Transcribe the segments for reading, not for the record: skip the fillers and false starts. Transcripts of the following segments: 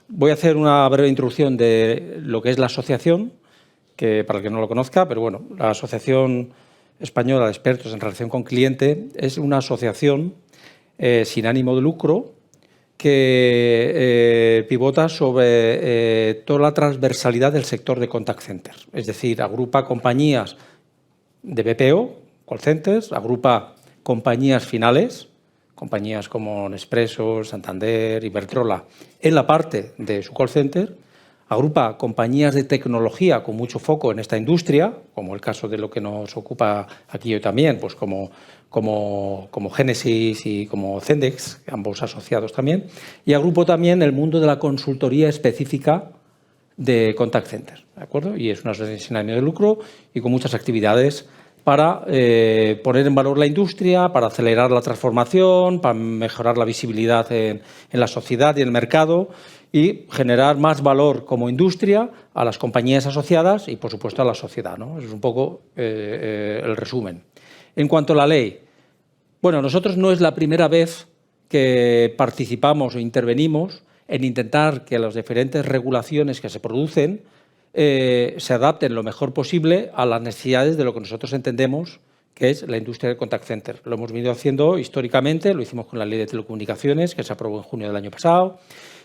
Voy a hacer una breve introducción de lo que es la asociación, que para el que no lo conozca, pero bueno, la Asociación Española de Expertos en Relación con Cliente es una asociación sin ánimo de lucro que pivota sobre toda la transversalidad del sector de contact center. Es decir, agrupa compañías de BPO, call centers, agrupa compañías finales, compañías como Nespresso, Santander, Iberdrola, en la parte de su call center, agrupa compañías de tecnología con mucho foco en esta industria, como el caso de lo que nos ocupa aquí hoy también, pues como Genesis y como Zendex, ambos asociados también, y agrupo también el mundo de la consultoría específica de contact center, ¿de acuerdo? Y es una asociación sin ánimo de lucro y con muchas actividades para poner en valor la industria, para acelerar la transformación, para mejorar la visibilidad en la sociedad y en el mercado y generar más valor como industria a las compañías asociadas y, por supuesto, a la sociedad, ¿no? Eso es un poco el resumen. En cuanto a la ley, bueno, nosotros no es la primera vez que participamos o intervenimos en intentar que las diferentes regulaciones que se producen se adapten lo mejor posible a las necesidades de lo que nosotros entendemos que es la industria del contact center. Lo hemos venido haciendo históricamente, lo hicimos con la Ley de Telecomunicaciones, que se aprobó en junio del año pasado,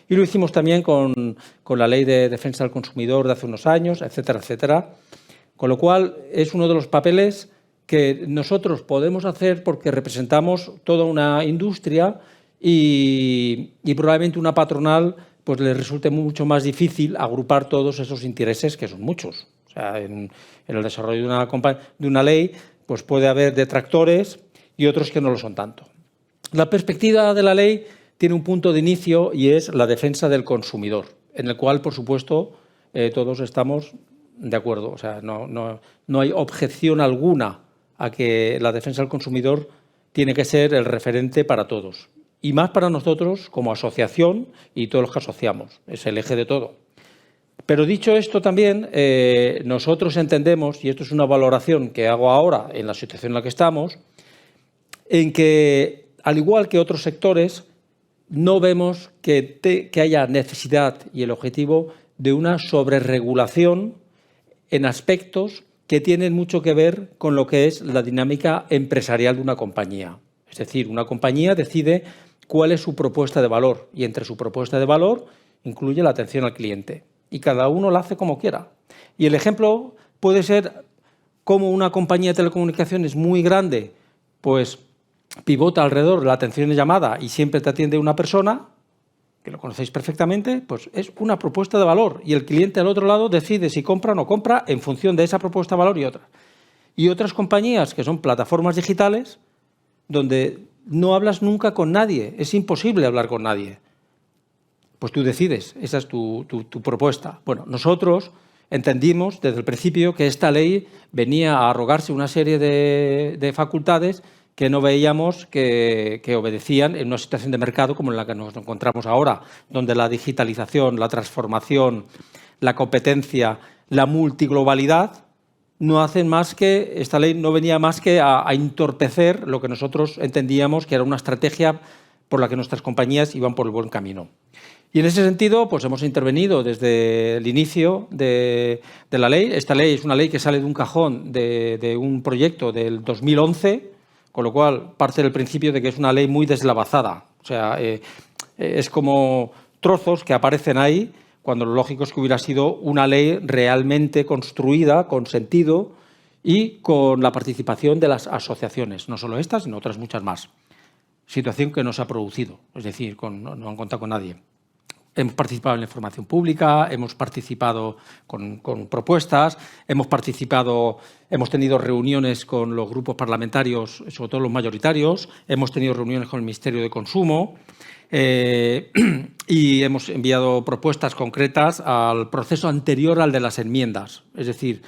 y lo hicimos también con la Ley de Defensa del Consumidor de hace unos años, etcétera, etcétera. Con lo cual, es uno de los papeles que nosotros podemos hacer porque representamos toda una industria y probablemente una patronal pues le resulte mucho más difícil agrupar todos esos intereses, que son muchos. O sea, en el desarrollo de una ley pues puede haber detractores y otros que no lo son tanto. La perspectiva de la ley tiene un punto de inicio y es la defensa del consumidor, en el cual, por supuesto, todos estamos de acuerdo. O sea, no hay objeción alguna a que la defensa del consumidor tiene que ser el referente para todos. Y más para nosotros como asociación y todos los que asociamos. Es el eje de todo. Pero dicho esto también, nosotros entendemos, y esto es una valoración que hago ahora en la situación en la que estamos, en que, al igual que otros sectores, no vemos que haya necesidad y el objetivo de una sobreregulación en aspectos que tienen mucho que ver con lo que es la dinámica empresarial de una compañía. Es decir, una compañía decide cuál es su propuesta de valor y entre su propuesta de valor incluye la atención al cliente y cada uno la hace como quiera. Y el ejemplo puede ser cómo una compañía de telecomunicaciones muy grande pues pivota alrededor de la atención de llamada y siempre te atiende una persona, que lo conocéis perfectamente, pues es una propuesta de valor y el cliente al otro lado decide si compra o no compra en función de esa propuesta de valor y otras. Y otras compañías que son plataformas digitales donde no hablas nunca con nadie, es imposible hablar con nadie. Pues tú decides, esa es tu propuesta. Bueno, nosotros entendimos desde el principio que esta ley venía a arrogarse una serie de facultades que no veíamos que obedecían en una situación de mercado como en la que nos encontramos ahora, donde la digitalización, la transformación, la competencia, la multiglobalidad no hacen más que, esta ley no venía más que a entorpecer lo que nosotros entendíamos que era una estrategia por la que nuestras compañías iban por el buen camino. Y en ese sentido, pues hemos intervenido desde el inicio de la ley. Esta ley es una ley que sale de un cajón de un proyecto del 2011, con lo cual parte del principio de que es una ley muy deslavazada. O sea, es como trozos que aparecen ahí, cuando lo lógico es que hubiera sido una ley realmente construida, con sentido y con la participación de las asociaciones, no solo estas, sino otras muchas más. Situación que no se ha producido, es decir, no han contado con nadie. Hemos participado en la información pública, hemos participado con propuestas, hemos tenido reuniones con los grupos parlamentarios, sobre todo los mayoritarios, hemos tenido reuniones con el Ministerio de Consumo y hemos enviado propuestas concretas al proceso anterior al de las enmiendas. Es decir,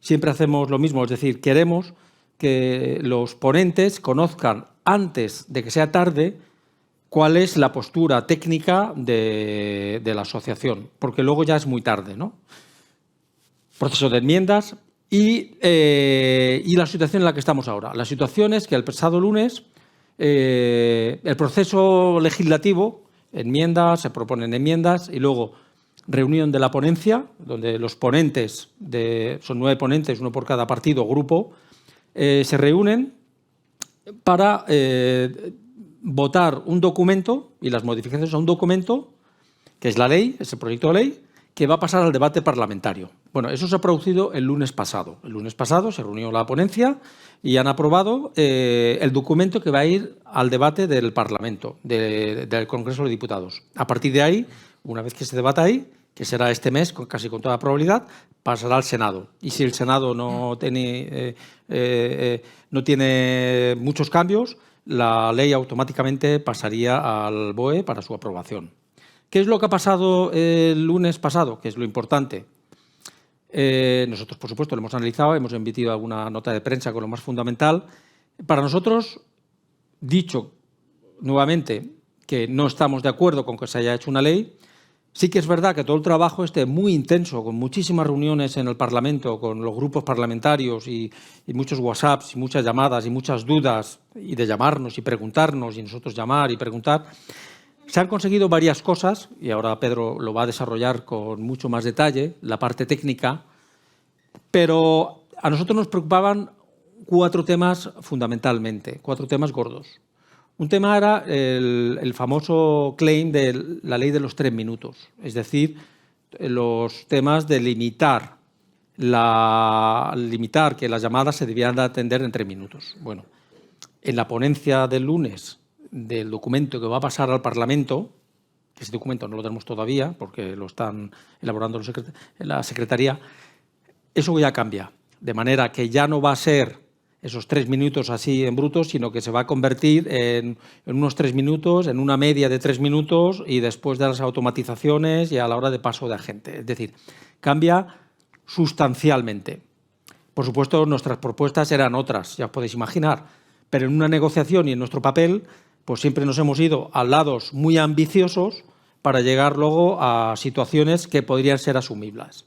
siempre hacemos lo mismo, es decir, queremos que los ponentes conozcan antes de que sea tarde cuál es la postura técnica de la asociación, porque luego ya es muy tarde, ¿no? Proceso de enmiendas y la situación en la que estamos ahora. La situación es que el pasado lunes el proceso legislativo, enmiendas, se proponen enmiendas y luego reunión de la ponencia, donde los ponentes, son 9 ponentes, uno por cada partido o grupo, se reúnen para votar un documento y las modificaciones a un documento, que es la ley, es el proyecto de ley, que va a pasar al debate parlamentario. Bueno, eso se ha producido el lunes pasado. El lunes pasado se reunió la ponencia y han aprobado el documento que va a ir al debate del Parlamento, del Congreso de Diputados. A partir de ahí, una vez que se debata ahí, que será este mes, casi con toda probabilidad, pasará al Senado. Y si el Senado no tiene muchos cambios, la ley automáticamente pasaría al BOE para su aprobación. ¿Qué es lo que ha pasado el lunes pasado? Que es lo importante. Nosotros, por supuesto, lo hemos analizado, hemos emitido alguna nota de prensa con lo más fundamental. Para nosotros, dicho nuevamente que no estamos de acuerdo con que se haya hecho una ley, sí que es verdad que todo el trabajo muy intenso, con muchísimas reuniones en el Parlamento, con los grupos parlamentarios y muchos WhatsApps y muchas llamadas y muchas dudas, y de llamarnos y preguntarnos y nosotros llamar y preguntar, se han conseguido varias cosas, y ahora Pedro lo va a desarrollar con mucho más detalle, la parte técnica, pero a nosotros nos preocupaban 4 temas fundamentalmente, 4 temas gordos. Un tema era el famoso claim de la ley de los 3 minutos, es decir, los temas de limitar que las llamadas se debieran de atender en 3 minutos. Bueno, en la ponencia del lunes del documento que va a pasar al Parlamento, que ese documento no lo tenemos todavía porque lo están elaborando en la Secretaría, eso ya cambia, de manera que ya no va a ser esos 3 minutos así en bruto, sino que se va a convertir en unos 3 minutos, en una media de 3 minutos y después de las automatizaciones y a la hora de paso de agente. Es decir, cambia sustancialmente. Por supuesto, nuestras propuestas eran otras, ya os podéis imaginar, pero en una negociación y en nuestro papel, pues siempre nos hemos ido a lados muy ambiciosos para llegar luego a situaciones que podrían ser asumibles.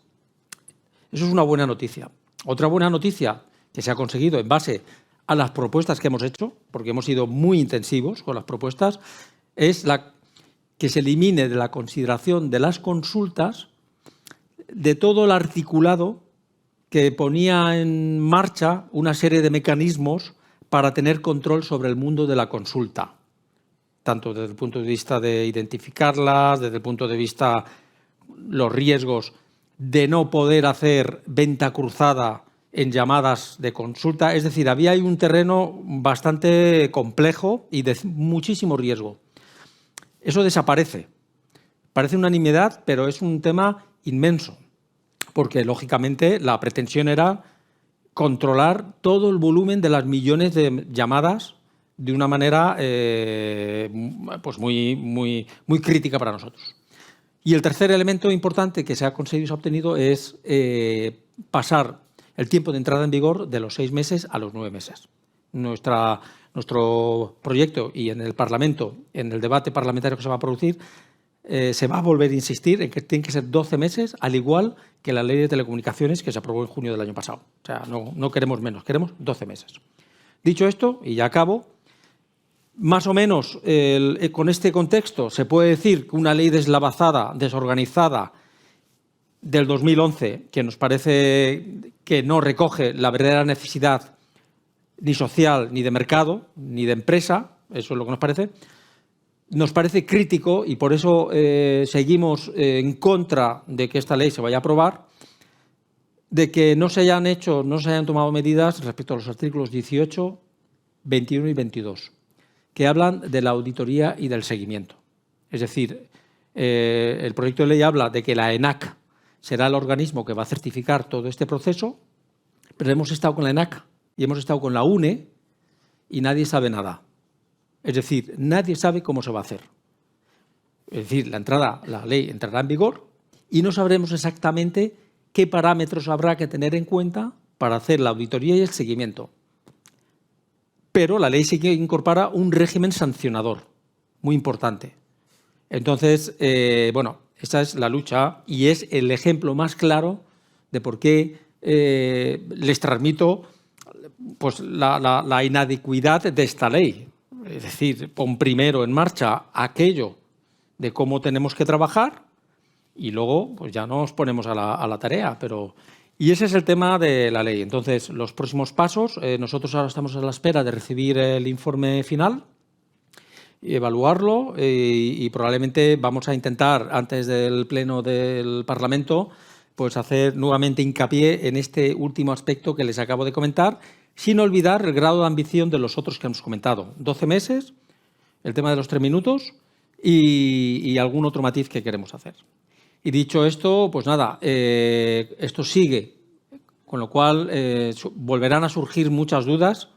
Eso es una buena noticia. Otra buena noticia que se ha conseguido en base a las propuestas que hemos hecho, porque hemos sido muy intensivos con las propuestas, es que se elimine de la consideración de las consultas de todo el articulado que ponía en marcha una serie de mecanismos para tener control sobre el mundo de la consulta, tanto desde el punto de vista de identificarlas, desde el punto de vista los riesgos de no poder hacer venta cruzada en llamadas de consulta. Es decir, había ahí un terreno bastante complejo y de muchísimo riesgo. Eso desaparece. Parece una nimiedad, pero es un tema inmenso, porque lógicamente la pretensión era controlar todo el volumen de las millones de llamadas de una manera pues muy crítica para nosotros. Y el tercer elemento importante que se ha conseguido y se ha obtenido es pasar el tiempo de entrada en vigor de los 6 meses a los 9 meses. Nuestro proyecto y en el Parlamento, en el debate parlamentario que se va a producir, se va a volver a insistir en que tienen que ser 12 meses, al igual que la ley de telecomunicaciones que se aprobó en junio del año pasado. O sea, no queremos menos, queremos 12 meses. Dicho esto, y ya acabo, más o menos con este contexto se puede decir que una ley deslavazada, desorganizada, del 2011, que nos parece que no recoge la verdadera necesidad ni social, ni de mercado, ni de empresa, eso es lo que nos parece crítico y por eso seguimos en contra de que esta ley se vaya a aprobar, de que no se hayan tomado medidas respecto a los artículos 18, 21 y 22, que hablan de la auditoría y del seguimiento. Es decir, el proyecto de ley habla de que la ENAC será el organismo que va a certificar todo este proceso, pero hemos estado con la ENAC y hemos estado con la UNE y nadie sabe nada. Es decir, nadie sabe cómo se va a hacer. Es decir, la ley entrará en vigor y no sabremos exactamente qué parámetros habrá que tener en cuenta para hacer la auditoría y el seguimiento. Pero la ley sí que incorpora un régimen sancionador, muy importante. Entonces, bueno, esa es la lucha y es el ejemplo más claro de por qué les transmito pues, la inadecuidad de esta ley. Es decir, pon primero en marcha aquello de cómo tenemos que trabajar y luego pues ya nos ponemos a la tarea. Y ese es el tema de la ley. Entonces, los próximos pasos, nosotros ahora estamos a la espera de recibir el informe final, evaluarlo y probablemente vamos a intentar, antes del pleno del Parlamento, pues hacer nuevamente hincapié en este último aspecto que les acabo de comentar, sin olvidar el grado de ambición de los otros que hemos comentado. 12 meses, el tema de los 3 minutos y algún otro matiz que queremos hacer. Y dicho esto, pues nada, esto sigue, con lo cual volverán a surgir muchas dudas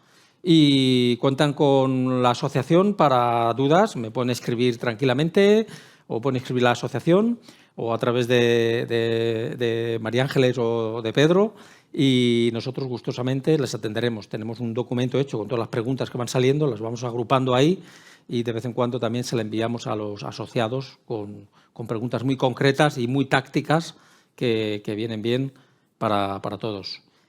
y cuentan con la asociación para dudas. Me pueden escribir tranquilamente o pueden escribir a la asociación o a través de María Ángeles o de Pedro y nosotros gustosamente les atenderemos. Tenemos un documento hecho con todas las preguntas que van saliendo, las vamos agrupando ahí y de vez en cuando también se le enviamos a los asociados con preguntas muy concretas y muy tácticas que vienen bien para todos.